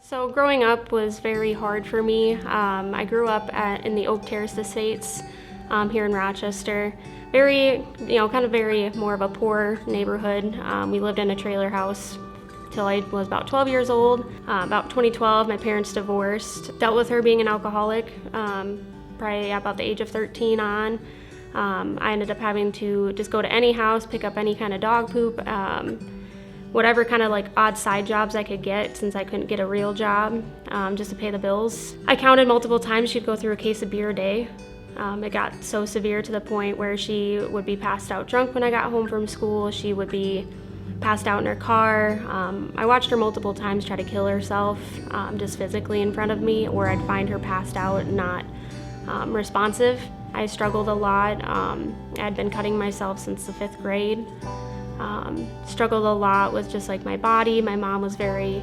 So growing up was very hard for me. I grew up in the Oak Terrace Estates here in Rochester. Very, very more of a poor neighborhood. We lived in a trailer house till I was about 12 years old. About 2012, my parents divorced. Dealt with her being an alcoholic, probably about the age of 13 on. I ended up having to just go to any house, pick up any kind of dog poop, whatever kind of like odd side jobs I could get since I couldn't get a real job, just to pay the bills. I counted multiple times she'd go through a case of beer a day. It got so severe to the point where she would be passed out drunk when I got home from school. She would be passed out in her car. I watched her multiple times try to kill herself, just physically in front of me, or I'd find her passed out and not responsive. I struggled a lot. I'd been cutting myself since the 5th grade. Struggled a lot with just like my body. My mom was very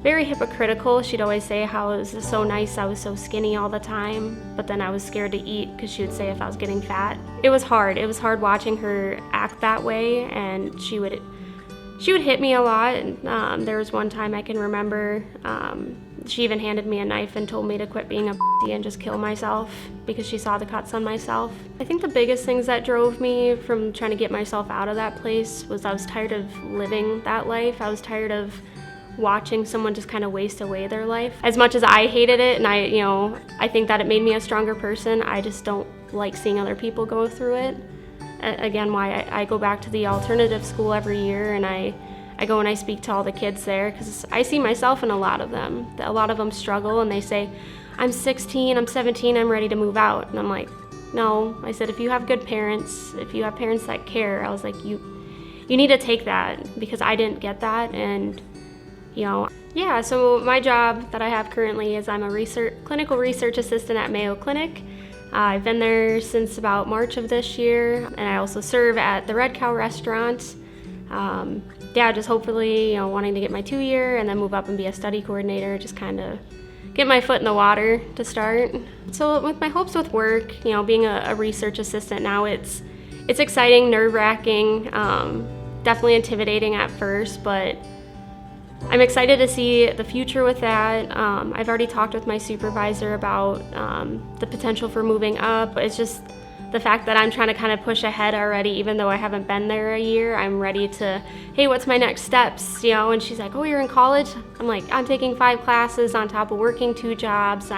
hypocritical. She'd always say how it was so nice I was so skinny all the time, but then I was scared to eat because she would say if I was getting fat. It was hard. It was hard watching her act that way, and she would hit me a lot. There was one time I can remember, she even handed me a knife and told me to quit being a pussy and just kill myself because she saw the cuts on myself. I think the biggest things that drove me from trying to get myself out of that place was I was tired of living that life. I was tired of watching someone just kind of waste away their life. As much as I hated it, and I think that it made me a stronger person, I just don't like seeing other people go through it. Again, why I go back to the alternative school every year, and I go and I speak to all the kids there because I see myself in a lot of them. A lot of them struggle and they say, I'm 16, I'm 17, I'm ready to move out. And I'm like, no. I said, if you have good parents, if you have parents that care, I was like, you need to take that, because I didn't get that. And yeah, so my job that I have currently is I'm a clinical research assistant at Mayo Clinic. I've been there since about March of this year, and I also serve at the Red Cow restaurant. Just hopefully, wanting to get my 2-year and then move up and be a study coordinator, just kind of get my foot in the water to start. So with my hopes with work, being a research assistant now, it's exciting, nerve-wracking, definitely intimidating at first, but I'm excited to see the future with that. I've already talked with my supervisor about the potential for moving up. It's just the fact that I'm trying to kind of push ahead already, even though I haven't been there a year. I'm ready to, hey, what's my next steps? And she's like, oh, you're in college? I'm like, I'm taking 5 classes on top of working 2 jobs.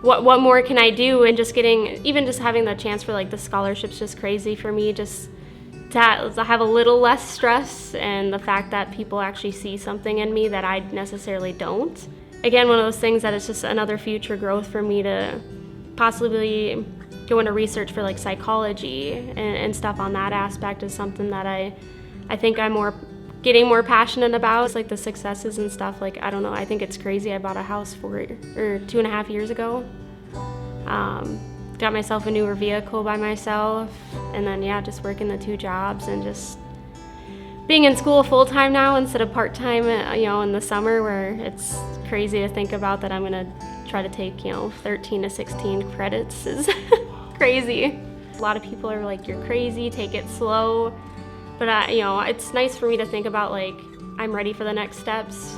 What more can I do? And just having the chance for like the scholarship's just crazy for me, just to have a little less stress, and the fact that people actually see something in me that I necessarily don't. Again, one of those things that it's just another future growth for me to possibly go into research for like psychology and stuff on that aspect is something that I think I'm getting more passionate about. It's like the successes and stuff. Like, I don't know, I think it's crazy. I bought a house 2.5 years ago. Got myself a newer vehicle by myself, and then just working the 2 jobs and just being in school full-time now instead of part-time, in the summer, where it's crazy to think about that I'm gonna try to take, 13 to 16 credits is crazy. A lot of people are like, you're crazy, take it slow. But it's nice for me to think about like, I'm ready for the next steps.